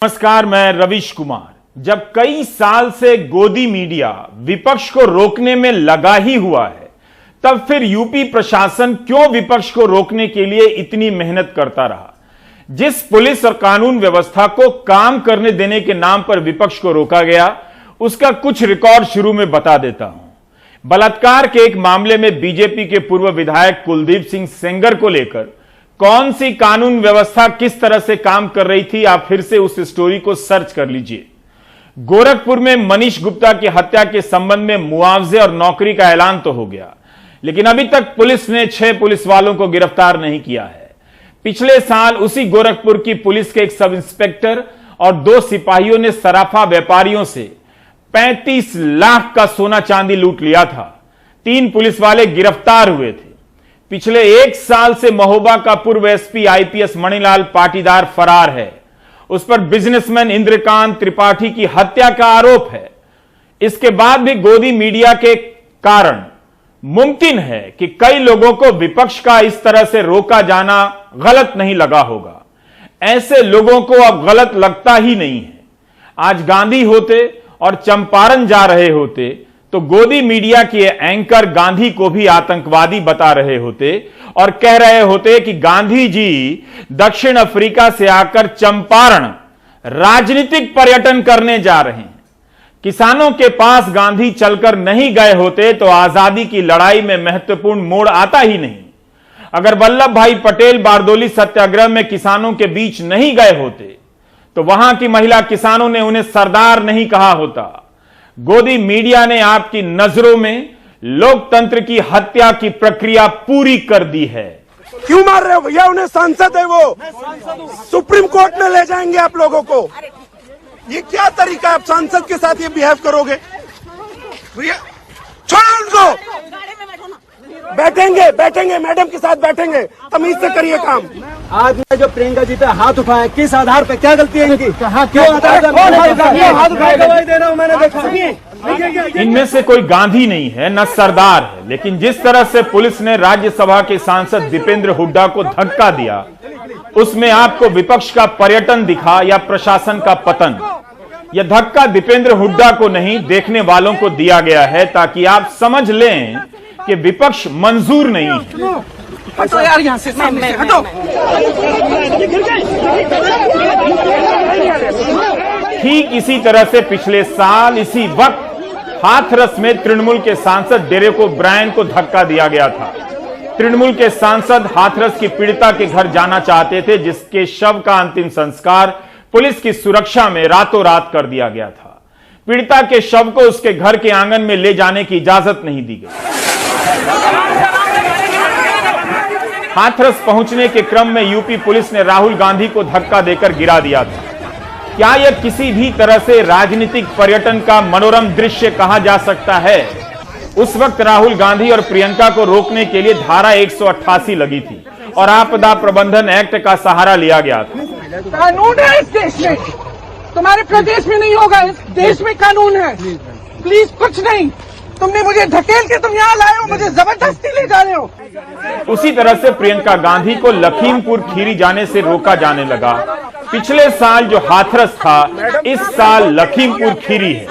नमस्कार, मैं रविश कुमार। जब कई साल से गोदी मीडिया विपक्ष को रोकने में लगा ही हुआ है, तब फिर यूपी प्रशासन क्यों विपक्ष को रोकने के लिए इतनी मेहनत करता रहा। जिस पुलिस और कानून व्यवस्था को काम करने देने के नाम पर विपक्ष को रोका गया, उसका कुछ रिकॉर्ड शुरू में बता देता हूं। बलात्कार के एक मामले में बीजेपी के पूर्व विधायक कुलदीप सिंह सेंगर को लेकर कौन सी कानून व्यवस्था किस तरह से काम कर रही थी, आप फिर से उस स्टोरी को सर्च कर लीजिए। गोरखपुर में मनीष गुप्ता की हत्या के संबंध में मुआवजे और नौकरी का ऐलान तो हो गया, लेकिन अभी तक पुलिस ने 6 पुलिस वालों को गिरफ्तार नहीं किया है। पिछले साल उसी गोरखपुर की पुलिस के एक सब इंस्पेक्टर और 2 सिपाहियों ने सराफा व्यापारियों से 35 लाख का सोना चांदी लूट लिया था। 3 पुलिस वाले गिरफ्तार हुए थे। पिछले 1 साल से महोबा का पूर्व एसपी आईपीएस मणिलाल पाटीदार फरार है। उस पर बिजनेसमैन इंद्रकांत त्रिपाठी की हत्या का आरोप है। इसके बाद भी गोदी मीडिया के कारण मुमकिन है कि कई लोगों को विपक्ष का इस तरह से रोका जाना गलत नहीं लगा होगा। ऐसे लोगों को अब गलत लगता ही नहीं है। आज गांधी होते और चंपारण जा रहे होते तो गोदी मीडिया के एंकर गांधी को भी आतंकवादी बता रहे होते और कह रहे होते कि गांधी जी दक्षिण अफ्रीका से आकर चंपारण राजनीतिक पर्यटन करने जा रहे हैं। किसानों के पास गांधी चलकर नहीं गए होते तो आजादी की लड़ाई में महत्वपूर्ण मोड़ आता ही नहीं। अगर वल्लभ भाई पटेल बारदोली सत्याग्रह में किसानों के बीच नहीं गए होते तो वहां की महिला किसानों ने उन्हें सरदार नहीं कहा होता। गोदी मीडिया ने आपकी नजरों में लोकतंत्र की हत्या की प्रक्रिया पूरी कर दी है। क्यों मार रहे हो भैया? उन्हें सांसद है, वो सुप्रीम कोर्ट में ले जाएंगे आप लोगों को। ये क्या तरीका है? आप सांसद के साथ ये बिहेव करोगे? भैया छोड़ो उनको। बैठेंगे मैडम के साथ बैठेंगे। तमीज से करिए काम। आज में जो प्रियंका जी पे हाथ उठाए, किस आधार पे, क्या गलती है इनकी? क्यों हाथ उठाए? गवाही दे रहा हूं, मैंने देखा। इनमें से कोई गांधी नहीं है, न सरदार है, लेकिन जिस तरह से पुलिस ने राज्यसभा के सांसद दीपेंद्र हुड्डा को धक्का दिया, उसमें आपको विपक्ष का पर्यटन दिखा या प्रशासन का पतन। यह धक्का दीपेंद्र हुड्डा को नहीं, देखने वालों को दिया गया है, ताकि आप समझ लें कि विपक्ष मंजूर नहीं है। हटो यार यहाँ से, हटो। ठीक इसी तरह से पिछले साल इसी वक्त हाथरस में तृणमूल के सांसद डेरेक ओब्रायन को धक्का दिया गया था। तृणमूल के सांसद हाथरस की पीड़िता के घर जाना चाहते थे, जिसके शव का अंतिम संस्कार पुलिस की सुरक्षा में रातों रात कर दिया गया था। पीड़िता के शव को उसके घर के आंगन में ले जाने की इजाजत नहीं दी गई। हाथरस पहुंचने के क्रम में यूपी पुलिस ने राहुल गांधी को धक्का देकर गिरा दिया था। क्या यह किसी भी तरह से राजनीतिक पर्यटन का मनोरम दृश्य कहा जा सकता है? उस वक्त राहुल गांधी और प्रियंका को रोकने के लिए धारा 188 लगी थी और आपदा प्रबंधन एक्ट का सहारा लिया गया था। कानून है इस देश में, तुम्हारे प्रदेश में नहीं होगा। इस देश में कानून है। प्लीज कुछ नहीं, तुमने मुझे ढकेल के तुम यहाँ लाए हो, मुझे जबरदस्ती ले जा रहे हो। उसी तरह से प्रियंका गांधी को लखीमपुर खीरी जाने से रोका जाने लगा। पिछले साल जो हाथरस था, इस साल लखीमपुर खीरी है।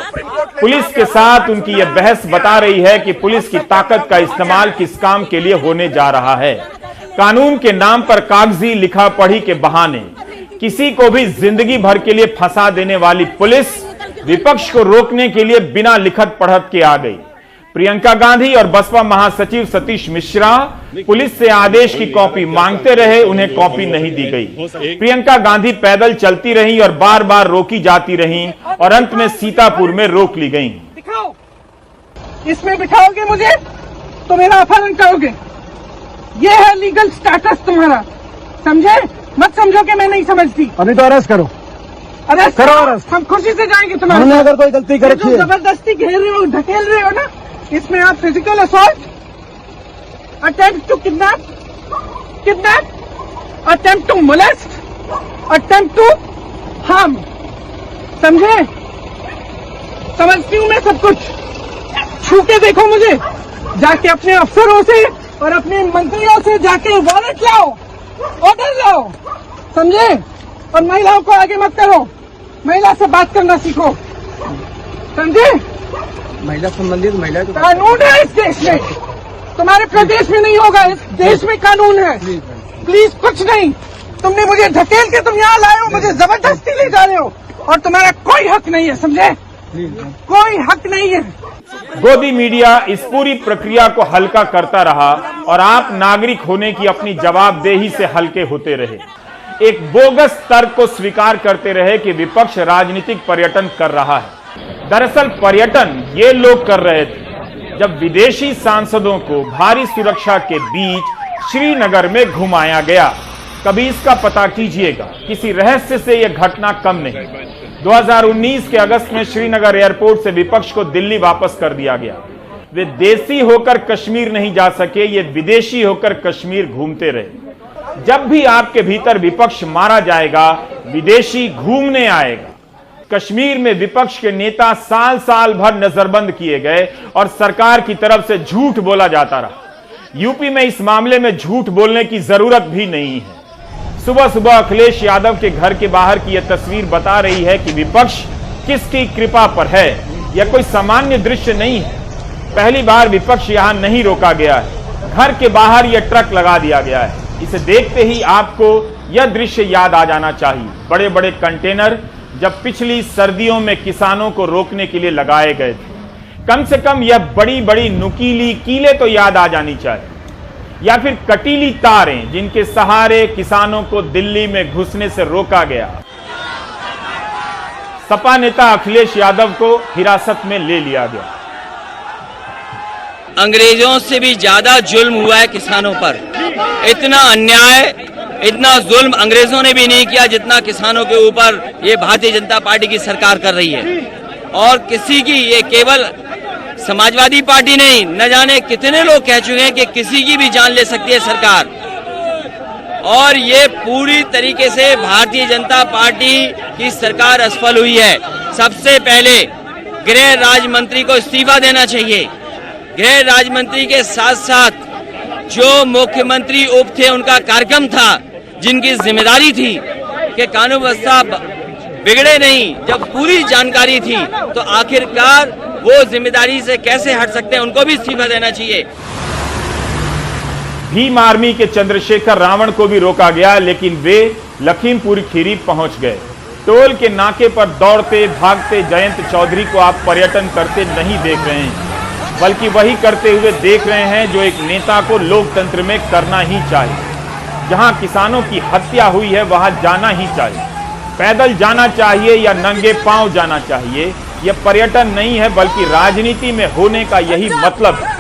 पुलिस के साथ उनकी यह बहस बता रही है कि पुलिस की ताकत का इस्तेमाल किस काम के लिए होने जा रहा है। कानून के नाम पर कागजी लिखा पढ़ी के बहाने किसी को भी जिंदगी भर के लिए फंसा देने वाली पुलिस विपक्ष को रोकने के लिए बिना लिखत पढ़त के आ गई। प्रियंका गांधी और बसपा महासचिव सतीश मिश्रा पुलिस से आदेश की कॉपी मांगते रहे, उन्हें कॉपी नहीं दी गई। प्रियंका गांधी पैदल चलती रहीं और बार बार रोकी जाती रहीं और अंत में सीतापुर में रोक ली गईं। दिखाओ, इसमें बिठाओगे मुझे तो मेरा अपहरण करोगे। ये है लीगल स्टेटस तुम्हारा, समझे? मत समझो कि मैं नहीं समझती। अभी तो अरेस्ट करो। अरेस्ट करो अरेस्ट। हम खुशी से जाएंगे तुम्हारे। हमने अगर कोई गलती कर रखी है, जबरदस्ती घेर रहे हो, ढकेल रहे हो ना, इसमें आप physical assault, attempt to kidnap, attempt to molest, attempt to harm, समझे? समझती हूँ मैं सब कुछ। छू के देखो मुझे, जाके अपने अफसरों से और अपने मंत्रियों से जाके वारंट लाओ, ऑर्डर लाओ, समझे? और महिलाओं को आगे मत करो। महिला से बात करना सीखो, समझे? महिला संबंधित महिला को कानून है इस देश में, तुम्हारे प्रदेश में नहीं होगा, इस देश में कानून है। प्लीज कुछ नहीं, तुमने मुझे ढकेल के तुम यहाँ लाए हो, मुझे जबरदस्ती ले जा रहे हो, और तुम्हारा कोई हक नहीं है, समझे? कोई हक नहीं है। गोदी मीडिया इस पूरी प्रक्रिया को हल्का करता रहा और आप नागरिक होने की अपनी जवाबदेही से हल्के होते रहे। एक बोगस तर्क को स्वीकार करते रहे कि विपक्ष राजनीतिक पर्यटन कर रहा है। दरअसल पर्यटन ये लोग कर रहे थे जब विदेशी सांसदों को भारी सुरक्षा के बीच श्रीनगर में घुमाया गया। कभी इसका पता कीजिएगा, किसी रहस्य से यह घटना कम नहीं। 2019 के अगस्त में श्रीनगर एयरपोर्ट से विपक्ष को दिल्ली वापस कर दिया गया। वे देसी होकर कश्मीर नहीं जा सके, ये विदेशी होकर कश्मीर घूमते रहे। जब भी आपके भीतर विपक्ष मारा जाएगा, विदेशी घूमने आएगा। कश्मीर में विपक्ष के नेता साल साल भर नजरबंद किए गए और सरकार की तरफ से झूठ बोला जाता रहा। यूपी में इस मामले में झूठ बोलने की जरूरत भी नहीं है। सुबह सुबह अखिलेश यादव के घर के बाहर की यह तस्वीर बता रही है कि विपक्ष किसकी कृपा पर है। यह कोई सामान्य दृश्य नहीं है। पहली बार विपक्ष यहां नहीं रोका गया है। घर के बाहर यह ट्रक लगा दिया गया है। इसे देखते ही आपको यह दृश्य याद आ जाना चाहिए। बड़े बड़े कंटेनर जब पिछली सर्दियों में किसानों को रोकने के लिए लगाए गए थे। कम से कम यह बड़ी बड़ी नुकीली कीलें तो याद आ जानी चाहिए, या फिर कटीली तारें जिनके सहारे किसानों को दिल्ली में घुसने से रोका गया। सपा नेता अखिलेश यादव को हिरासत में ले लिया गया। अंग्रेजों से भी ज्यादा जुल्म हुआ है किसानों पर। इतना अन्याय, इतना जुल्म अंग्रेजों ने भी नहीं किया जितना किसानों के ऊपर ये भारतीय जनता पार्टी की सरकार कर रही है। और किसी की, ये केवल समाजवादी पार्टी नहीं, न जाने कितने लोग कह चुके हैं कि किसी की भी जान ले सकती है सरकार। और ये पूरी तरीके से भारतीय जनता पार्टी की सरकार असफल हुई है। सबसे पहले गृह राज्य मंत्री को इस्तीफा देना चाहिए। गृह राज्य मंत्री के साथ साथ जो मुख्यमंत्री उप थे, उनका कार्यक्रम था, जिनकी जिम्मेदारी थी कि कानून व्यवस्था बिगड़े नहीं, जब पूरी जानकारी थी तो आखिरकार वो जिम्मेदारी से कैसे हट सकते हैं, उनको भी इस्तीफा देना चाहिए। भीम आर्मी के चंद्रशेखर रावण को भी रोका गया, लेकिन वे लखीमपुर खीरी पहुंच गए। टोल के नाके पर दौड़ते भागते जयंत चौधरी को आप पर्यटन करते नहीं देख रहे हैं, बल्कि वही करते हुए देख रहे हैं जो एक नेता को लोकतंत्र में करना ही चाहिए। जहां किसानों की हत्या हुई है वहां जाना ही चाहिए। पैदल जाना चाहिए या नंगे पांव जाना चाहिए। यह पर्यटन नहीं है, बल्कि राजनीति में होने का यही मतलब है।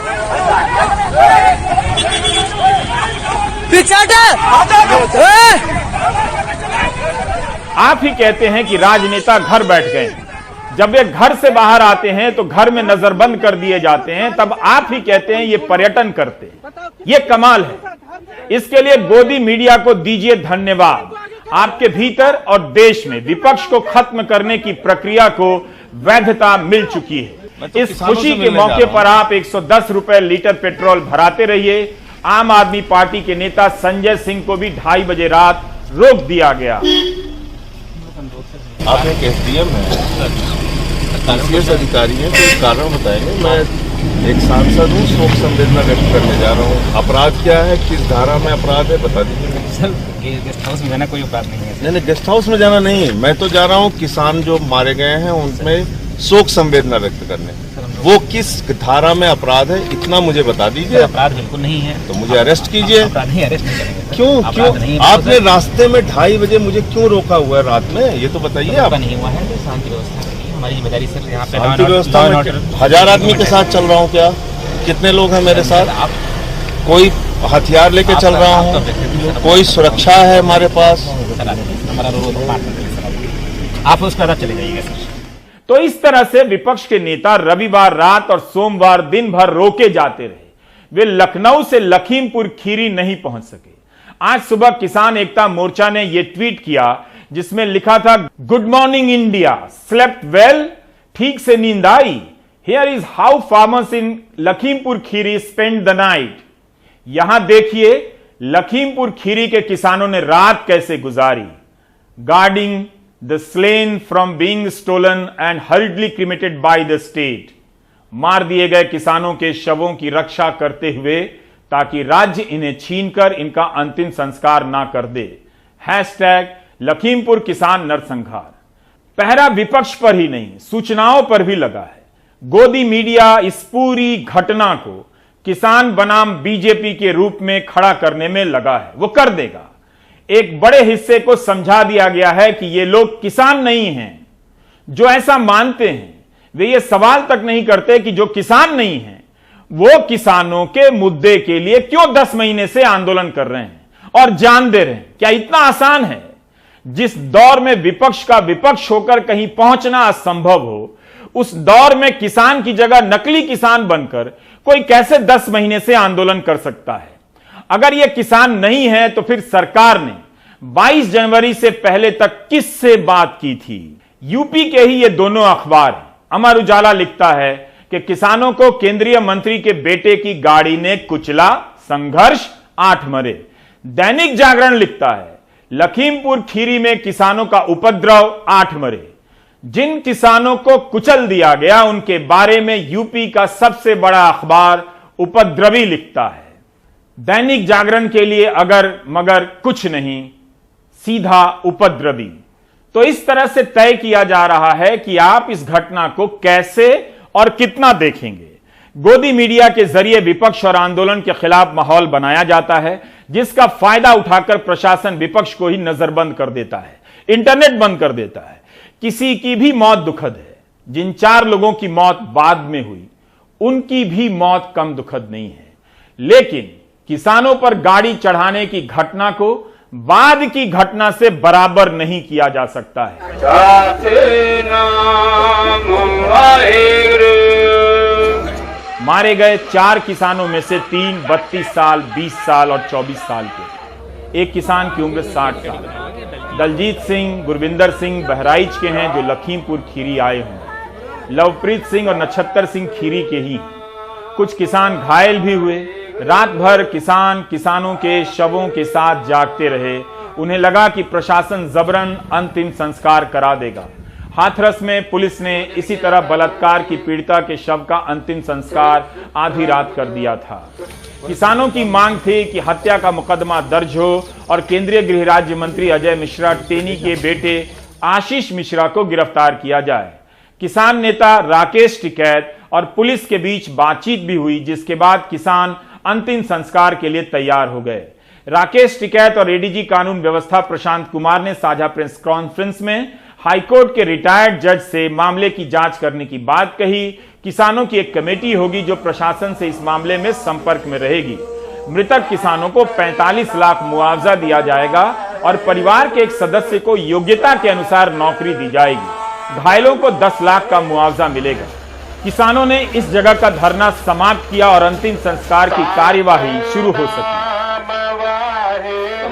आप ही कहते हैं कि राजनेता घर बैठ गए। जब वे घर से बाहर आते हैं तो घर में नजरबंद कर दिए जाते हैं, तब आप ही कहते हैं ये पर्यटन करते हैं। ये कमाल है। इसके लिए गोदी मीडिया को दीजिए धन्यवाद। आपके भीतर और देश में विपक्ष को खत्म करने की प्रक्रिया को वैधता मिल चुकी है। इस खुशी के मौके पर आप 110 रुपए लीटर पेट्रोल भराते रहिए। आम आदमी पार्टी के नेता संजय सिंह को भी 2:30 बजे रात रोक दिया गया। आप एक एसडीएम है, ICS अधिकारी है, तो कारण बताएंगे। मैं एक सांसद हूँ, शोक संवेदना व्यक्त करने जा रहा हूँ। अपराध क्या है, किस धारा में अपराध है, बता दीजिए। सर, गेस्ट हाउस में जाना कोई अपराध नहीं है। नहीं, गेस्ट हाउस में जाना नहीं, मैं तो जा रहा हूँ किसान जो मारे गए हैं उनमें शोक संवेदना व्यक्त करने। वो किस धारा में अपराध है, इतना मुझे बता दीजिए। अपराध बिल्कुल नहीं है, तो मुझे अरेस्ट कीजिए। अपराध नहीं, अरेस्ट नहीं करेंगे। क्यों आपने रास्ते में 2:30 बजे मुझे क्यों रोका हुआ है रात में, ये तो बताइए। आप नहीं हुआ है, शांति व्यवस्था हमारी जिम्मेदारी सर। यहाँ पे शांति व्यवस्था में 1000 आदमी के साथ चल रहा हूँ क्या? कितने लोग हैं मेरे साथ? कोई हथियार लेके चल रहा हूँ? कोई सुरक्षा है हमारे पास? आप उस पर चले जाइएगा सर। तो इस तरह से विपक्ष के नेता रविवार रात और सोमवार दिन भर रोके जाते रहे। वे लखनऊ से लखीमपुर खीरी नहीं पहुंच सके। आज सुबह किसान एकता मोर्चा ने यह ट्वीट किया जिसमें लिखा था, good morning India, slept well, ठीक से नींद आई। Here is how farmers in Lakhimpur Kheri spend the night. यहां देखिए लखीमपुर खीरी के किसानों ने रात कैसे गुजारी। Guarding the slain from being stolen and hurriedly cremated by the state. मार दिए गए किसानों के शवों की रक्षा करते हुए ताकि राज्य इन्हें छीनकर इनका अंतिम संस्कार ना कर दे। हैशटैग लखीमपुर किसान नरसंहार। पहरा विपक्ष पर ही नहीं, सूचनाओं पर भी लगा है। गोदी मीडिया इस पूरी घटना को किसान बनाम बीजेपी के रूप में खड़ा करने में लगा है। वो कर देगा। एक बड़े हिस्से को समझा दिया गया है कि ये लोग किसान नहीं हैं। जो ऐसा मानते हैं वे ये सवाल तक नहीं करते कि जो किसान नहीं हैं वो किसानों के मुद्दे के लिए क्यों 10 महीने से आंदोलन कर रहे हैं और जान दे रहे हैं। क्या इतना आसान है? जिस दौर में विपक्ष का विपक्ष होकर कहीं पहुंचना असंभव हो, उस दौर में किसान की जगह नकली किसान बनकर कोई कैसे 10 महीने से आंदोलन कर सकता है? अगर यह किसान नहीं है तो फिर सरकार ने 22 जनवरी से पहले तक किससे बात की थी? यूपी के ही ये दोनों अखबार हैं। अमर उजाला लिखता है कि किसानों को केंद्रीय मंत्री के बेटे की गाड़ी ने कुचला, संघर्ष 8 मरे। दैनिक जागरण लिखता है लखीमपुर खीरी में किसानों का उपद्रव, 8 मरे। जिन किसानों को कुचल दिया गया उनके बारे में यूपी का सबसे बड़ा अखबार उपद्रवी लिखता है। दैनिक जागरण के लिए अगर मगर कुछ नहीं, सीधा उपद्रवी। तो इस तरह से तय किया जा रहा है कि आप इस घटना को कैसे और कितना देखेंगे। गोदी मीडिया के जरिए विपक्ष और आंदोलन के खिलाफ माहौल बनाया जाता है, जिसका फायदा उठाकर प्रशासन विपक्ष को ही नजरबंद कर देता है, इंटरनेट बंद कर देता है। किसी की भी मौत दुखद है। जिन 4 लोगों की मौत बाद में हुई उनकी भी मौत कम दुखद नहीं है। लेकिन किसानों पर गाड़ी चढ़ाने की घटना को बाद की घटना से बराबर नहीं किया जा सकता है। मारे गए 4 किसानों में से 3 32 साल, 20 साल और 24 साल के। एक किसान की उम्र 60 साल है। दलजीत सिंह, गुरविंदर सिंह बहराइच के हैं जो लखीमपुर खीरी आए हों। लवप्रीत सिंह और नक्षत्र सिंह खीरी के ही हैं। कुछ किसान घायल भी हुए। रात भर किसानों के शवों के साथ जागते रहे। उन्हें लगा कि प्रशासन जबरन अंतिम संस्कार करा देगा। हाथरस में पुलिस ने इसी तरह बलात्कार की पीड़िता के शव का अंतिम संस्कार आधी रात कर दिया था। किसानों की मांग थी कि हत्या का मुकदमा दर्ज हो और केंद्रीय गृह राज्य मंत्री अजय मिश्रा टेनी के बेटे आशीष मिश्रा को गिरफ्तार किया जाए। किसान नेता राकेश टिकैत और पुलिस के बीच बातचीत भी हुई, जिसके बाद किसान अंतिम संस्कार के लिए तैयार हो गए। राकेश टिकैत और एडीजी कानून व्यवस्था प्रशांत कुमार ने साझा प्रेस कॉन्फ्रेंस में हाईकोर्ट के रिटायर्ड जज से मामले की जांच करने की बात कही। किसानों की एक कमेटी होगी जो प्रशासन से इस मामले में संपर्क में रहेगी। मृतक किसानों को 45 लाख मुआवजा दिया जाएगा और परिवार के एक सदस्य को योग्यता के अनुसार नौकरी दी जाएगी। घायलों को 10 लाख का मुआवजा मिलेगा। किसानों ने इस जगह का धरना समाप्त किया और अंतिम संस्कार की कार्यवाही शुरू हो सकी।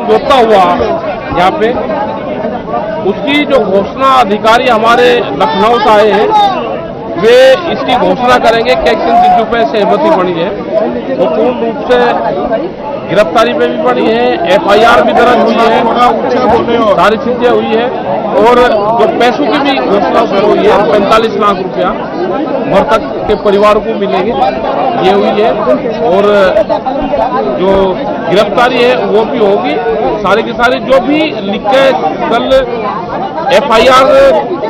होता हुआ यहाँ पे उसकी जो घोषणा अधिकारी हमारे लखनऊ से आए हैं वे इसकी घोषणा करेंगे कि किन चीजों पे सहमति बनी है। वो पूर्ण रूप से गिरफ्तारी पे भी बनी है, एफआईआर भी दर्ज हुई है, सारी चीजें हुई है और जो पैसों की भी घोषणा हुई है 45 लाख रुपया मृतक के परिवार को मिलेंगे, ये हुई है। और जो गिरफ्तारी है वो भी होगी। सारी की सारी जो भी लिख के कल एफआईआर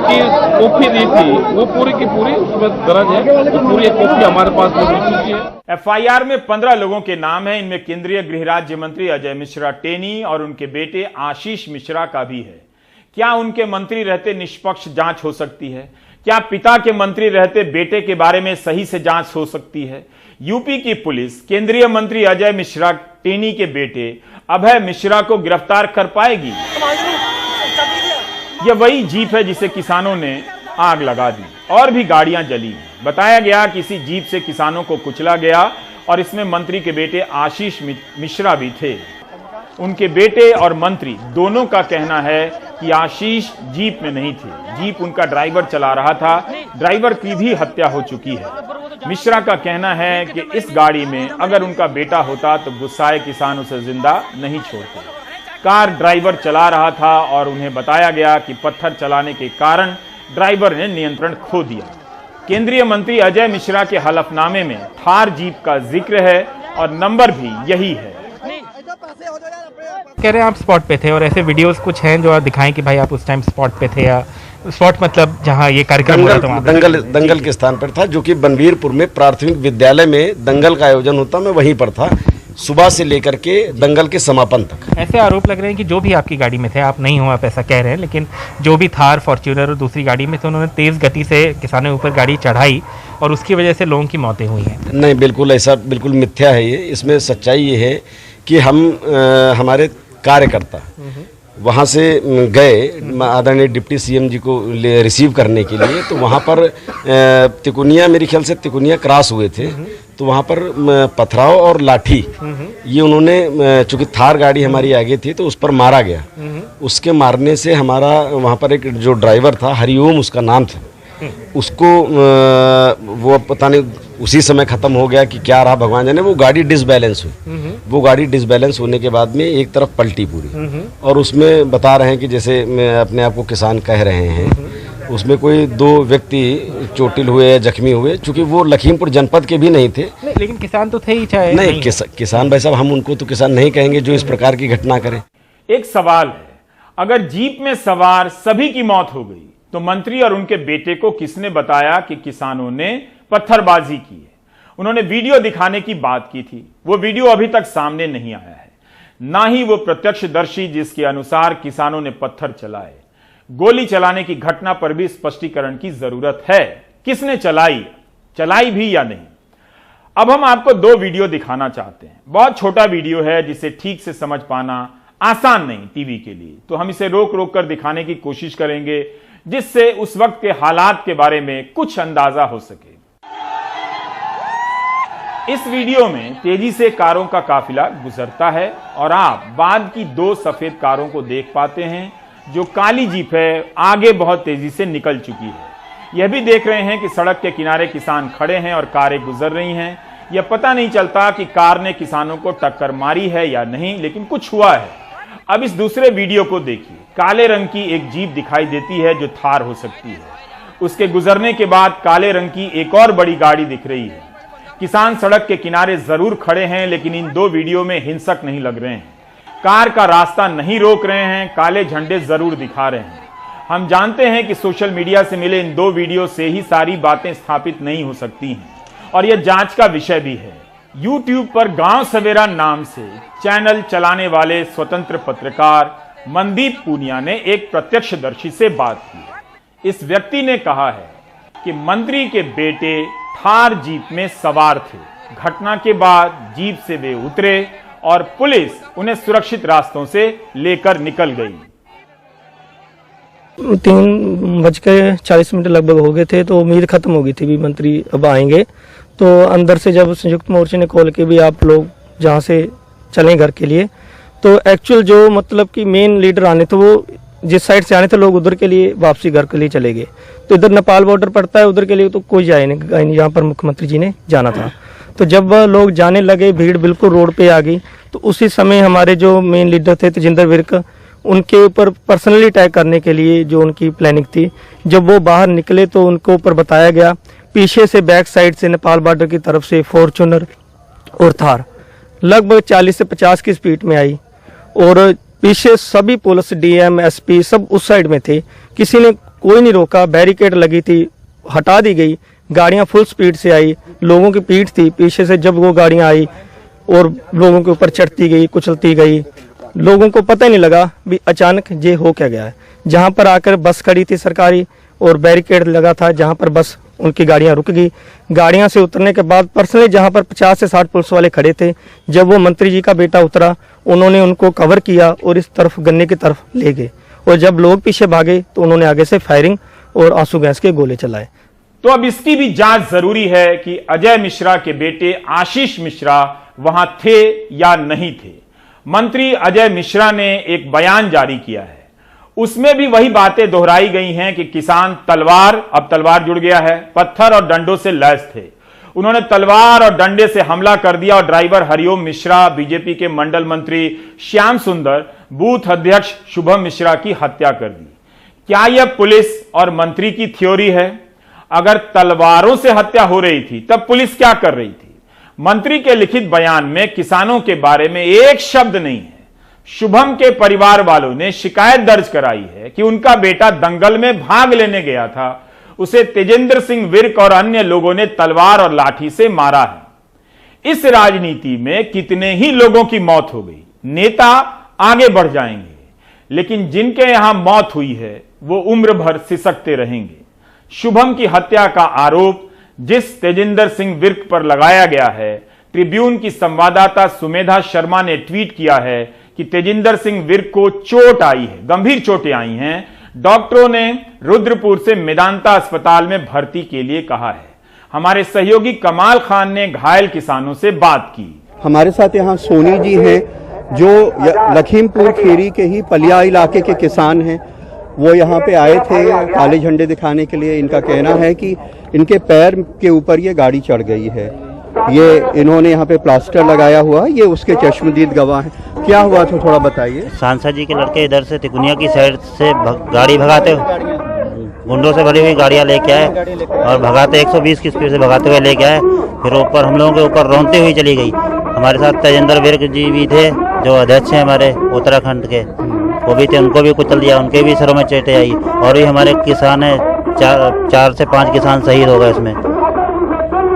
की कॉपी दी थी वो पूरी की पूरी उसमें दर्ज है। तो पूरी एक कॉपी हमारे पास मौजूद चुकी है। एफआईआर में 15 लोगों के नाम हैं। इनमें केंद्रीय गृह राज्य मंत्री अजय मिश्रा टेनी और उनके बेटे आशीष मिश्रा का भी है। क्या उनके मंत्री रहते निष्पक्ष जांच हो सकती है? क्या पिता के मंत्री रहते बेटे के बारे में सही से जांच हो सकती है? यूपी की पुलिस केंद्रीय मंत्री अजय मिश्रा टेनी के बेटे अभय मिश्रा को गिरफ्तार कर पाएगी? यह वही जीप है जिसे किसानों ने आग लगा दी और भी गाड़ियां जली। बताया गया कि इसी जीप से किसानों को कुचला गया और इसमें मंत्री के बेटे आशीष मिश्रा भी थे। उनके बेटे और मंत्री दोनों का कहना है कि आशीष जीप में नहीं थे, जीप उनका ड्राइवर चला रहा था। ड्राइवर की भी हत्या हो चुकी है। मिश्रा का कहना है कि इस गाड़ी में अगर उनका बेटा होता तो गुस्साए किसान उसे जिंदा नहीं छोड़ते। कार ड्राइवर चला रहा था और उन्हें बताया गया कि पत्थर चलाने के कारण ड्राइवर ने नियंत्रण खो दिया। केंद्रीय मंत्री अजय मिश्रा के हलफनामे में थार जीप का जिक्र है और नंबर भी यही है। कह रहे हैं आप स्पॉट पे थे और ऐसे वीडियोस कुछ हैं जो आप दिखाएं कि भाई आप उस टाइम स्पॉट पे थे, या स्पॉट मतलब जहां ये कार्यक्रम हो रहा था वहां पे? दंगल के स्थान पर था, जो कि बनवीरपुर में प्राथमिक विद्यालय में दंगल का आयोजन होता, मैं वहीं पर था सुबह से लेकर के दंगल के समापन तक। ऐसे आरोप लग रहे हैं कि जो भी आपकी गाड़ी में थे, आप नहीं हो आप ऐसा कह रहे हैं, लेकिन जो भी थार, फॉर्च्यूनर और दूसरी गाड़ी में थे उन्होंने तेज गति से किसानों के ऊपर गाड़ी चढ़ाई और उसकी वजह से लोगों की मौतें हुई हैं। नहीं, बिल्कुल ऐसा बिल्कुल मिथ्या है ये। इसमें सच्चाई ये है कि हमारे कार्यकर्ता वहाँ से गए आदरणीय डिप्टी सीएम जी को रिसीव करने के लिए, तो वहाँ पर तिकोनिया, मेरे ख्याल से तिकोनिया क्रॉस हुए थे, तो वहाँ पर पथराव और लाठी ये उन्होंने, चूंकि थार गाड़ी हमारी आगे थी तो उस पर मारा गया। उसके मारने से हमारा वहाँ पर एक जो ड्राइवर था, हरिओम उसका नाम था, उसको वो पता नहीं उसी समय खत्म हो गया कि क्या रहा भगवान जाने, वो गाड़ी डिसबैलेंस हुई। वो गाड़ी डिसबैलेंस होने के बाद में एक तरफ पलटी पूरी, और उसमें बता रहे हैं कि जैसे मैं अपने आप को किसान कह रहे हैं, उसमें कोई 2 व्यक्ति चोटिल हुए या जख्मी हुए, चूंकि वो लखीमपुर जनपद के भी नहीं थे। लेकिन किसान तो थे ही, चाहे नहीं किसान भाई साहब, हम उनको तो किसान नहीं कहेंगे जो इस प्रकार की घटना करें। एक सवाल है, अगर जीप में सवार सभी की मौत हो गई तो मंत्री और उनके बेटे को किसने बताया कि किसानों ने पत्थरबाजी की है? उन्होंने वीडियो दिखाने की बात की थी, वो वीडियो अभी तक सामने नहीं आया है, ना ही वो प्रत्यक्षदर्शी जिसके अनुसार किसानों ने पत्थर चलाए। गोली चलाने की घटना पर भी स्पष्टीकरण की जरूरत है, किसने चलाई भी या नहीं। अब हम आपको 2 वीडियो दिखाना चाहते हैं। बहुत छोटा वीडियो है जिसे ठीक से समझ पाना आसान नहीं टीवी के लिए, तो हम इसे रोक रोक कर दिखाने की कोशिश करेंगे जिससे उस वक्त के हालात के बारे में कुछ अंदाजा हो सके। इस वीडियो में तेजी से कारों का काफिला गुजरता है और आप बाद की 2 सफेद कारों को देख पाते हैं। जो काली जीप है आगे बहुत तेजी से निकल चुकी है। यह भी देख रहे हैं कि सड़क के किनारे किसान खड़े हैं और कारें गुजर रही हैं। यह पता नहीं चलता कि कार ने किसानों को टक्कर मारी है या नहीं, लेकिन कुछ हुआ है। अब इस दूसरे वीडियो को देखिए। काले रंग की एक जीप दिखाई देती है जो थार हो सकती है। उसके गुजरने के बाद काले रंग की एक और बड़ी गाड़ी दिख रही है। किसान सड़क के किनारे जरूर खड़े हैं, लेकिन इन 2 वीडियो में हिंसक नहीं लग रहे हैं। कार का रास्ता नहीं रोक रहे हैं, काले झंडे जरूर दिखा रहे हैं। हम जानते हैं कि सोशल मीडिया से मिले इन 2 वीडियो से ही सारी बातें स्थापित नहीं हो सकती हैं और यह जांच का विषय भी है। YouTube पर गांव सवेरा नाम से चैनल चलाने वाले स्वतंत्र पत्रकार मनदीप पूनिया ने एक प्रत्यक्षदर्शी से बात की। इस व्यक्ति ने कहा है कि मंत्री के बेटे थार जीप में सवार थे। घटना के बाद जीप से वे उतरे और पुलिस उन्हें सुरक्षित रास्तों से लेकर निकल गई। 3:40 लगभग हो गए थे तो उम्मीद खत्म हो गई थी भी मंत्री अब आएंगे। तो अंदर से जब संयुक्त मोर्चे ने कॉल की भी आप लोग जहाँ से चलें घर के लिए, तो एक्चुअल जो मतलब कि मेन लीडर आने थे वो जिस साइड से आने थे लोग उधर के लिए वापसी घर के लिए चले गए। तो इधर नेपाल बॉर्डर पड़ता है, उधर के लिए तो कोई जाए नहीं जहाँ पर मुख्यमंत्री जी ने जाना था। तो जब लोग जाने लगे, भीड़ बिल्कुल रोड पे आ गई, तो उसी समय हमारे जो मेन लीडर थे तेजिंदर विर्क, उनके ऊपर पर्सनली अटैक करने के लिए जो उनकी प्लानिंग थी, जब वो बाहर निकले तो उनको ऊपर बताया गया पीछे से बैक साइड से नेपाल बॉर्डर की तरफ से फॉर्च्यूनर और थार लगभग 40 से 50 की स्पीड में आई और पीछे सभी पुलिस, डीएम, एसपी सब उस साइड में थे। किसी ने कोई नहीं रोका, बैरिकेड लगी थी, हटा दी गई, गाड़ियां फुल स्पीड से आई, लोगों की पीठ थी पीछे से जब वो गाड़ियां आई और लोगों के ऊपर चढ़ती गई, कुचलती गई, लोगों को पता ही नहीं लगा भी अचानक ये हो क्या गया है। जहां पर आकर बस खड़ी थी सरकारी और बैरिकेड लगा था, जहां पर बस उनकी गाड़ियां रुक गई। गाड़ियां से उतरने के बाद पर्सनली जहां पर 50 से 60 पुलिस वाले खड़े थे, जब वो मंत्री जी का बेटा उतरा उन्होंने उनको कवर किया और इस तरफ गन्ने की तरफ ले गए और जब लोग पीछे भागे तो उन्होंने आगे से फायरिंग और आंसू गैस के गोले चलाए। तो अब इसकी भी जांच जरूरी है कि अजय मिश्रा के बेटे आशीष मिश्रा वहां थे या नहीं थे। मंत्री अजय मिश्रा ने एक बयान जारी किया है, उसमें भी वही बातें दोहराई गई हैं कि किसान अब तलवार जुड़ गया है, पत्थर और डंडों से लैस थे। उन्होंने तलवार और डंडे से हमला कर दिया और ड्राइवर हरिओम मिश्रा, बीजेपी के मंडल मंत्री श्याम सुंदर बूथ अध्यक्ष शुभम मिश्रा की हत्या कर दी। क्या यह पुलिस और मंत्री की थ्योरी है? अगर तलवारों से हत्या हो रही थी तब पुलिस क्या कर रही थी? मंत्री के लिखित बयान में किसानों के बारे में एक शब्द नहीं है। शुभम के परिवार वालों ने शिकायत दर्ज कराई है कि उनका बेटा दंगल में भाग लेने गया था, उसे तेजेंद्र सिंह विर्क और अन्य लोगों ने तलवार और लाठी से मारा है। इस राजनीति में कितने ही लोगों की मौत हो गई, नेता आगे बढ़ जाएंगे, लेकिन जिनके यहां मौत हुई है वो उम्र भर सिसकते रहेंगे। शुभम की हत्या का आरोप जिस तेजिंदर सिंह विर्क पर लगाया गया है, ट्रिब्यून की संवाददाता सुमेधा शर्मा ने ट्वीट किया है कि तेजिंदर सिंह विर्क को चोट आई है, गंभीर चोटें आई हैं। डॉक्टरों ने रुद्रपुर से मेदांता अस्पताल में भर्ती के लिए कहा है। हमारे सहयोगी कमाल खान ने घायल किसानों से बात की। हमारे साथ यहाँ सोनी जी हैं जो लखीमपुर खीरी के ही पलिया इलाके के किसान हैं। वो यहाँ पे आए थे काले झंडे दिखाने के लिए। इनका कहना है कि इनके पैर के ऊपर ये गाड़ी चढ़ गई है। ये इन्होंने यहाँ पे प्लास्टर लगाया हुआ, ये उसके चश्मदीद गवाह हैं। क्या हुआ था थोड़ा बताइए। सांसद जी के लड़के इधर से तिकुनिया की साइड से गाड़ी भगाते गुंडों से भरी हुई गाड़ियाँ लेके आए और भगाते 120 की स्पीड से भगाते हुए लेके आए। फिर ऊपर हम लोगों के ऊपर रौंदते हुई चली गई। हमारे साथ तेजेंद्र विर्क जी भी थे जो अध्यक्ष हैं हमारे उत्तराखंड के, वो भी थे, उनको भी कुचल दिया, उनके भी सरों में चोटें आई। और भी हमारे किसान हैं, 4 से 5 किसान शहीद हो गए इसमें।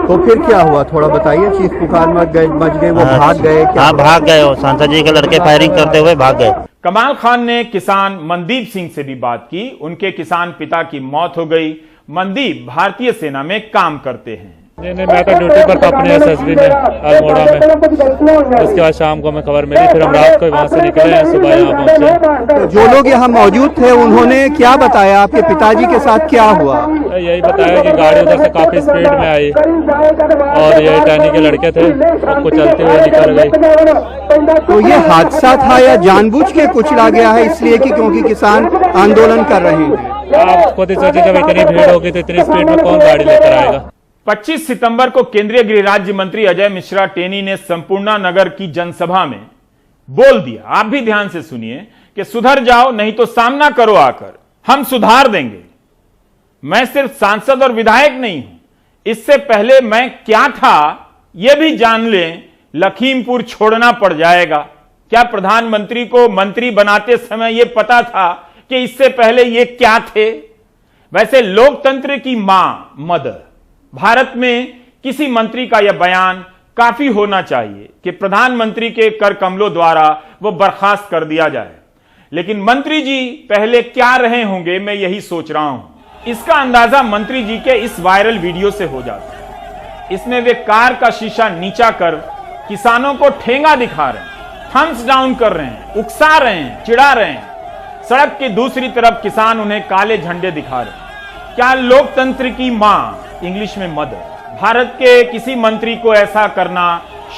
तो फिर क्या हुआ थोड़ा बताइए। चीख पुकार मच गए, वो भाग गए? हाँ भाग गए, सांसद जी के लड़के फायरिंग करते हुए भाग गए। कमाल खान ने किसान मनदीप सिंह से भी बात की। उनके किसान पिता की मौत हो गई। मनदीप भारतीय सेना में काम करते हैं। नहीं, मैं तो ड्यूटी पर था अपने एसएसबी में अल्मोड़ा में। उसके बाद शाम को हमें खबर मिली, फिर हम रात को वहाँ से निकले, सुबह यहाँ पहुँचे। तो जो लोग यहाँ मौजूद थे उन्होंने क्या बताया? आपके पिताजी के साथ क्या हुआ? यही बताया कि गाड़ी उधर से काफी स्पीड में आई और ये टहनी के लड़के थे, सबको चलते हुए निकल गए। तो ये हादसा था या जानबूझ के कुचला गया है इसलिए कि क्योंकि किसान आंदोलन कर रहे हैं? आप खुद ही सोचिए, जब इतनी भीड़ होगी तो इतनी स्पीड में कौन गाड़ी लेकर आएगा। 25 सितंबर को केंद्रीय गृह राज्य मंत्री अजय मिश्रा टेनी ने संपूर्णा नगर की जनसभा में बोल दिया, आप भी ध्यान से सुनिए, कि सुधर जाओ नहीं तो सामना करो आकर, हम सुधार देंगे। मैं सिर्फ सांसद और विधायक नहीं हूं, इससे पहले मैं क्या था यह भी जान लें, लखीमपुर छोड़ना पड़ जाएगा। क्या प्रधानमंत्री को मंत्री बनाते समय यह पता था कि इससे पहले ये क्या थे? वैसे लोकतंत्र की मां, मदर, भारत में किसी मंत्री का यह बयान काफी होना चाहिए कि प्रधानमंत्री के कर कमलों द्वारा वो बर्खास्त कर दिया जाए। लेकिन मंत्री जी पहले क्या रहे होंगे, मैं यही सोच रहा हूं। इसका अंदाजा मंत्री जी के इस वायरल वीडियो से हो जाता है। इसमें वे कार का शीशा नीचा कर किसानों को ठेंगा दिखा रहे हैं, थम्स डाउन कर रहे हैं, उकसा रहे हैं, चिढ़ा रहे हैं। सड़क की दूसरी तरफ किसान उन्हें काले झंडे दिखा रहे हैं। क्या लोकतंत्र की मां, इंग्लिश में मदर, भारत के किसी मंत्री को ऐसा करना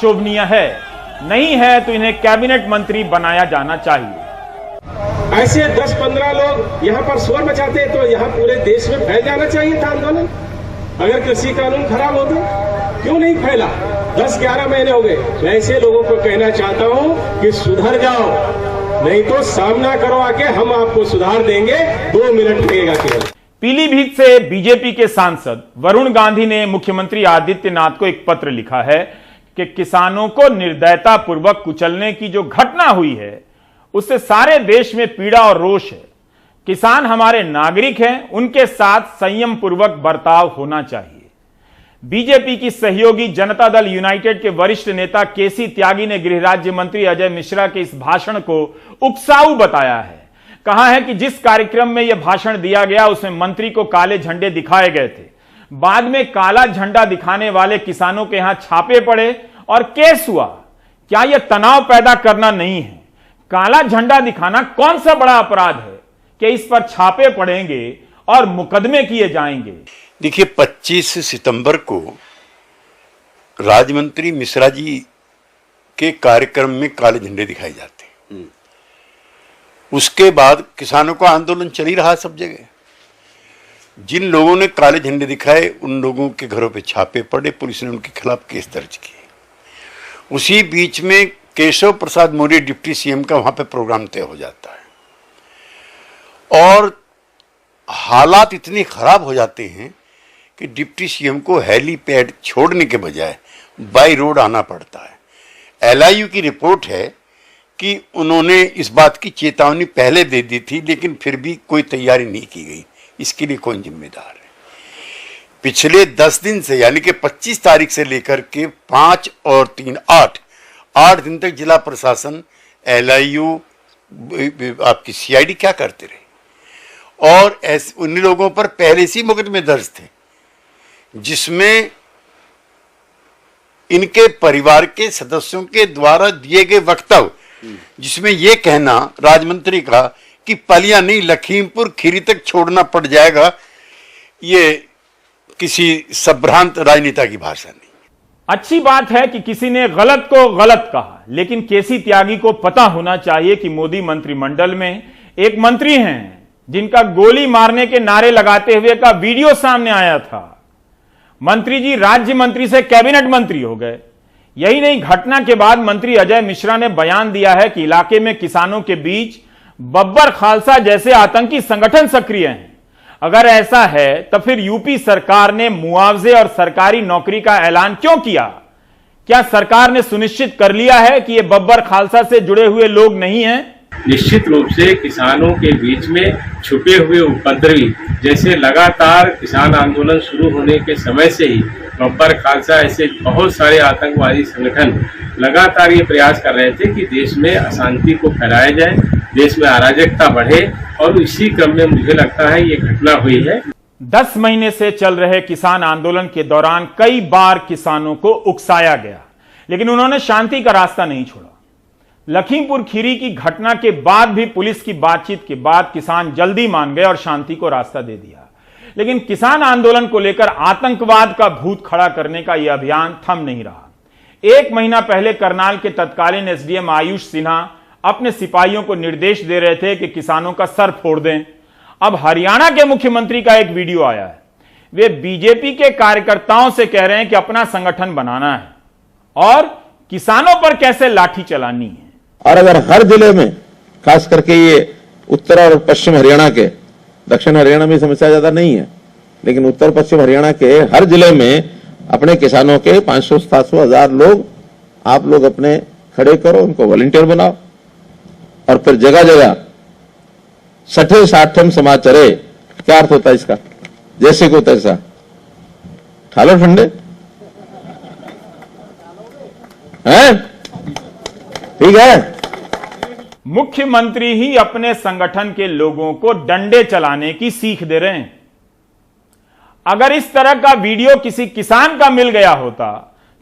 शोभनीय है? नहीं है तो इन्हें कैबिनेट मंत्री बनाया जाना चाहिए। ऐसे 10-15 लोग यहाँ पर शोर मचाते तो यहाँ पूरे देश में फैल जाना चाहिए था आंदोलन। अगर कृषि कानून खराब होते क्यों नहीं फैला? 10-11 महीने हो गए। मैं ऐसे लोगों को कहना चाहता हूँ कि सुधर जाओ, नहीं तो सामना करो आके, हम आपको सुधार देंगे। 2 मिनट लगेगा केवल। पीलीभीत से बीजेपी के सांसद वरुण गांधी ने मुख्यमंत्री आदित्यनाथ को एक पत्र लिखा है कि किसानों को निर्दयता पूर्वक कुचलने की जो घटना हुई है उससे सारे देश में पीड़ा और रोष है। किसान हमारे नागरिक हैं, उनके साथ संयम पूर्वक बर्ताव होना चाहिए। बीजेपी की सहयोगी जनता दल यूनाइटेड के वरिष्ठ नेता केसी त्यागी ने गृह राज्य मंत्री अजय मिश्रा के इस भाषण को उकसाऊ बताया है। कहा है कि जिस कार्यक्रम में यह भाषण दिया गया उसमें मंत्री को काले झंडे दिखाए गए थे, बाद में काला झंडा दिखाने वाले किसानों के यहां छापे पड़े और केस हुआ। क्या यह तनाव पैदा करना नहीं है? काला झंडा दिखाना कौन सा बड़ा अपराध है कि इस पर छापे पड़ेंगे और मुकदमे किए जाएंगे? देखिए, 25 सितंबर को राज्य मंत्री मिश्रा जी के कार्यक्रम में काले झंडे दिखाए जाते हैं। उसके बाद किसानों का आंदोलन चल ही रहा सब जगह। जिन लोगों ने काले झंडे दिखाए उन लोगों के घरों पे छापे पड़े, पुलिस ने उनके खिलाफ केस दर्ज किए। उसी बीच में केशव प्रसाद मौर्य डिप्टी सीएम का वहां पे प्रोग्राम तय हो जाता है और हालात इतने खराब हो जाते हैं कि डिप्टी सीएम को हेलीपैड छोड़ने के बजाय बाई रोड आना पड़ता है। एलआईयू की रिपोर्ट है कि उन्होंने इस बात की चेतावनी पहले दे दी थी, लेकिन फिर भी कोई तैयारी नहीं की गई। इसके लिए कौन जिम्मेदार है? पिछले 10 दिन से, यानी कि 25 तारीख से लेकर के 5 और 3 8 दिन तक जिला प्रशासन, एलआईयू, आपकी सीआईडी क्या करते रहे? और ऐसे उन लोगों पर पहले से मुकदमे दर्ज थे, जिसमें इनके परिवार के सदस्यों के द्वारा दिए गए वक्तव्य, जिसमें यह कहना राज्यमंत्री का कि पलिया नहीं लखीमपुर खीरी तक छोड़ना पड़ जाएगा, ये किसी संभ्रांत राजनेता की भाषा नहीं। अच्छी बात है कि किसी ने गलत को गलत कहा, लेकिन केसी त्यागी को पता होना चाहिए कि मोदी मंत्रिमंडल में एक मंत्री हैं जिनका गोली मारने के नारे लगाते हुए का वीडियो सामने आया था। मंत्री जी राज्य मंत्री से कैबिनेट मंत्री हो गए। यही नहीं, घटना के बाद मंत्री अजय मिश्रा ने बयान दिया है कि इलाके में किसानों के बीच बब्बर खालसा जैसे आतंकी संगठन सक्रिय हैं। अगर ऐसा है तो फिर यूपी सरकार ने मुआवजे और सरकारी नौकरी का ऐलान क्यों किया? क्या सरकार ने सुनिश्चित कर लिया है कि ये बब्बर खालसा से जुड़े हुए लोग नहीं हैं? निश्चित रूप से किसानों के बीच में छुपे हुए उपद्रवी, जैसे लगातार किसान आंदोलन शुरू होने के समय से ही बब्बर खालसा ऐसे बहुत सारे आतंकवादी संगठन लगातार ये प्रयास कर रहे थे कि देश में अशांति को फैलाया जाए, देश में अराजकता बढ़े, और इसी क्रम में मुझे लगता है ये घटना हुई है। 10 महीने से चल रहे किसान आंदोलन के दौरान कई बार किसानों को उकसाया गया, लेकिन उन्होंने शांति का रास्ता नहीं छोड़ा। लखीमपुर खीरी की घटना के बाद भी पुलिस की बातचीत के बाद किसान जल्दी मान गए और शांति को रास्ता दे दिया, लेकिन किसान आंदोलन को लेकर आतंकवाद का भूत खड़ा करने का यह अभियान थम नहीं रहा। 1 महीना पहले करनाल के तत्कालीन एसडीएम आयुष सिन्हा अपने सिपाहियों को निर्देश दे रहे थे कि किसानों का सर फोड़ दें। अब हरियाणा के मुख्यमंत्री का एक वीडियो आया है। वे बीजेपी के कार्यकर्ताओं से कह रहे हैं कि अपना संगठन बनाना है और किसानों पर कैसे लाठी चलानी है। और अगर हर जिले में, खास करके ये उत्तर और पश्चिम हरियाणा के, दक्षिण हरियाणा में समस्या ज्यादा नहीं है, लेकिन उत्तर पश्चिम हरियाणा के हर जिले में अपने किसानों के 500, 700, 1000 लोग आप लोग अपने खड़े करो, उनको वॉलंटियर बनाओ, और फिर जगह जगह 60-60 समाचारे। क्या अर्थ होता है इसका? जैसे को तैसा ठालो ठंडे हैं, ठीक है। मुख्यमंत्री ही अपने संगठन के लोगों को डंडे चलाने की सीख दे रहे हैं। अगर इस तरह का वीडियो किसी किसान का मिल गया होता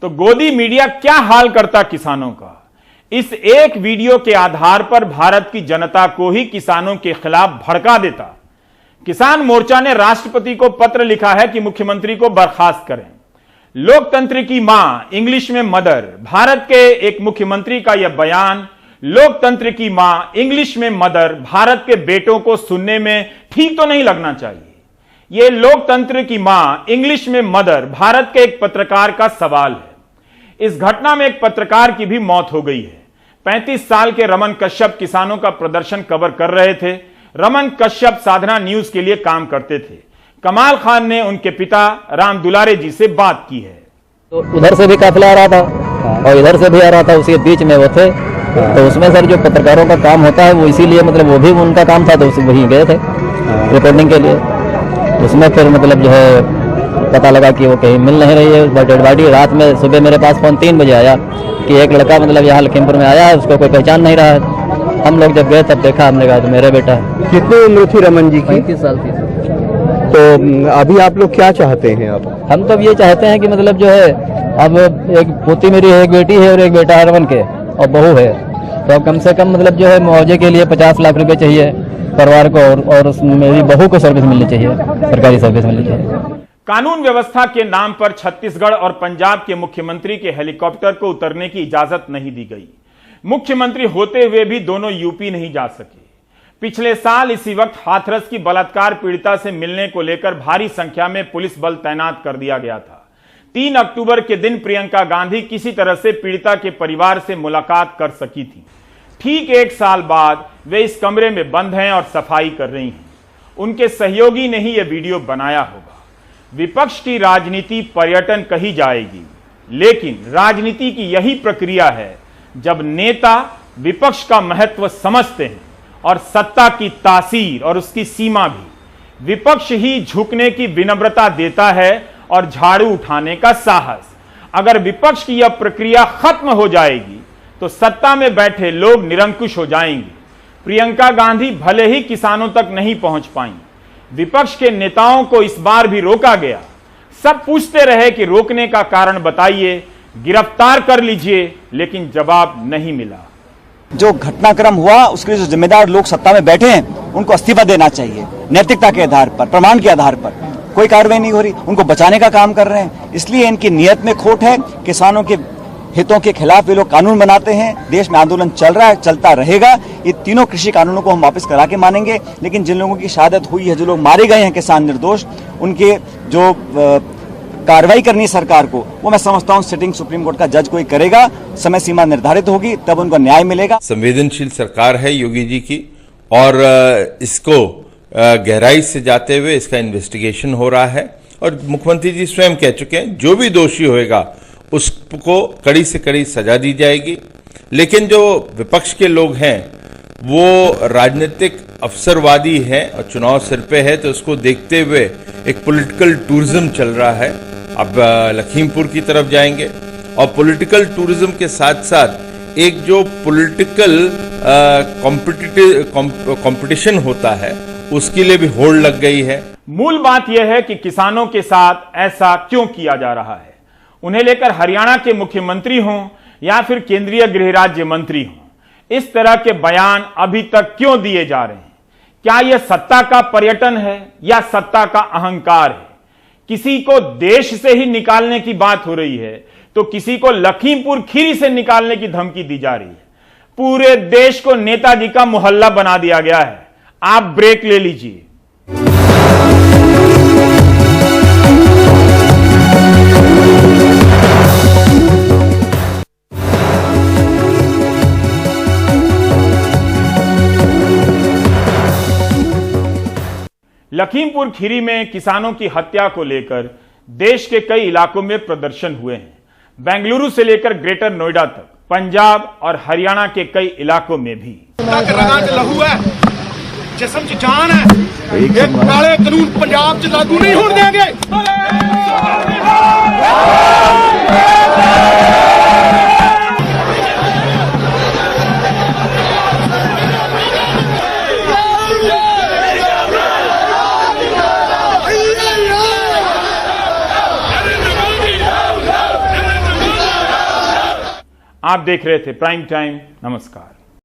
तो गोदी मीडिया क्या हाल करता किसानों का। इस एक वीडियो के आधार पर भारत की जनता को ही किसानों के खिलाफ भड़का देता। किसान मोर्चा ने राष्ट्रपति को पत्र लिखा है कि मुख्यमंत्री को बर्खास्त करें। लोकतंत्र की मां, इंग्लिश में मदर, भारत के एक मुख्यमंत्री का यह बयान, लोकतंत्र की मां, इंग्लिश में मदर, भारत के बेटों को सुनने में ठीक तो नहीं लगना चाहिए। यह लोकतंत्र की मां, इंग्लिश में मदर, भारत के एक पत्रकार का सवाल है। इस घटना में एक पत्रकार की भी मौत हो गई है। 35 साल के रमन कश्यप किसानों का प्रदर्शन कवर कर रहे थे। रमन कश्यप साधना न्यूज के लिए काम करते थे। कमाल खान ने उनके पिता राम दुलारे जी से बात की है। तो उधर से भी काफिला आ रहा था और इधर से भी आ रहा था, उसके बीच में वो थे। तो उसमें सर जो पत्रकारों का काम होता है वो इसीलिए मतलब वो भी उनका काम था, तो वहीं गए थे रिपोर्टिंग के लिए। उसमें फिर मतलब जो है पता लगा कि वो कहीं मिल नहीं रही है डेड बॉडी। रात में सुबह मेरे पास फोन 3 बजे आया कि एक लड़का मतलब यहाँ लखीमपुर में आया है, उसको कोई पहचान नहीं रहा है। हम लोग जब गए तब देखा, हमने कहा तो मेरा बेटा है। कितनी उम्र थी रमन जी की? 35 साल थी। तो अभी आप लोग क्या चाहते हैं? अब हम तो ये चाहते हैं कि मतलब जो है, अब एक पोती मेरी है, एक बेटी है और एक बेटा है रमन के, और बहू है। तो कम से कम मतलब जो है मुआवजे के लिए 50 लाख रुपए चाहिए परिवार को, और मेरी बहू को सर्विस मिलनी चाहिए, सरकारी सर्विस मिलनी चाहिए। कानून व्यवस्था के नाम पर छत्तीसगढ़ और पंजाब के मुख्यमंत्री के हेलीकॉप्टर को उतरने की इजाजत नहीं दी गई। मुख्यमंत्री होते हुए भी दोनों यूपी नहीं जा सके। पिछले साल इसी वक्त हाथरस की बलात्कार पीड़िता से मिलने को लेकर भारी संख्या में पुलिस बल तैनात कर दिया गया था। 3 अक्टूबर के दिन प्रियंका गांधी किसी तरह से पीड़िता के परिवार से मुलाकात कर सकी थी। ठीक 1 साल बाद वे इस कमरे में बंद हैं और सफाई कर रही हैं। उनके सहयोगी ने ही यह वीडियो बनाया होगा। विपक्ष की राजनीति पर्यटन कही जाएगी, लेकिन राजनीति की यही प्रक्रिया है जब नेता विपक्ष का महत्व समझते हैं और सत्ता की तासीर और उसकी सीमा भी। विपक्ष ही झुकने की विनम्रता देता है और झाड़ू उठाने का साहस। अगर विपक्ष की यह प्रक्रिया खत्म हो जाएगी तो सत्ता में बैठे लोग निरंकुश हो जाएंगे। प्रियंका गांधी भले ही किसानों तक नहीं पहुंच पाई, विपक्ष के नेताओं को इस बार भी रोका गया। सब पूछते रहे कि रोकने का कारण बताइए, गिरफ्तार कर लीजिए, लेकिन जवाब नहीं मिला। जो घटनाक्रम हुआ उसके लिए जो जिम्मेदार लोग सत्ता में बैठे हैं उनको इस्तीफा देना चाहिए। नैतिकता के आधार पर, प्रमाण के आधार पर कोई कार्रवाई नहीं हो रही, उनको बचाने का काम कर रहे हैं। इसलिए इनकी नीयत में खोट है। किसानों के हितों के खिलाफ ये लोग कानून बनाते हैं। देश में आंदोलन चल रहा है, चलता रहेगा। ये तीनों कृषि कानूनों को हम वापस करा के मानेंगे। लेकिन जिन लोगों की शहादत हुई है, जो लोग मारे गए हैं किसान निर्दोष, उनके जो कार्रवाई करनी है सरकार को, वो मैं समझता हूं सिटिंग सुप्रीम कोर्ट का जज कोई करेगा। समय सीमा निर्धारित होगी, तब उनको न्याय मिलेगा। संवेदनशील सरकार है योगी जी की, और इसको गहराई से जाते हुए इसका इन्वेस्टिगेशन हो रहा है। और मुख्यमंत्री जी स्वयं कह चुके हैं जो भी दोषी होएगा उसको कड़ी से कड़ी सजा दी जाएगी। लेकिन जो विपक्ष के लोग हैं वो राजनीतिक अवसरवादी हैं और चुनाव सिर पे है, तो उसको देखते हुए एक पॉलिटिकल टूरिज्म चल रहा है। अब लखीमपुर की तरफ जाएंगे और पॉलिटिकल टूरिज्म के साथ साथ एक जो पॉलिटिकल कंपटीशन होता है उसके लिए भी होड़ लग गई है। मूल बात यह है कि किसानों के साथ ऐसा क्यों किया जा रहा है। उन्हें लेकर हरियाणा के मुख्यमंत्री हों या फिर केंद्रीय गृह राज्य मंत्री हों, इस तरह के बयान अभी तक क्यों दिए जा रहे हैं? क्या यह सत्ता का पर्यटन है या सत्ता का अहंकार है? किसी को देश से ही निकालने की बात हो रही है तो किसी को लखीमपुर खीरी से निकालने की धमकी दी जा रही है। पूरे देश को नेताजी का मोहल्ला बना दिया गया है। आप ब्रेक ले लीजिए। लखीमपुर खीरी में किसानों की हत्या को लेकर देश के कई इलाकों में प्रदर्शन हुए हैं। बेंगलुरु से लेकर ग्रेटर नोएडा तक, पंजाब और हरियाणा के कई इलाकों में भी। लहू है, जिस्म च जान है, ये काले कानून पंजाब च लागू नहीं होने देंगे। आप देख रहे थे प्राइम टाइम। नमस्कार।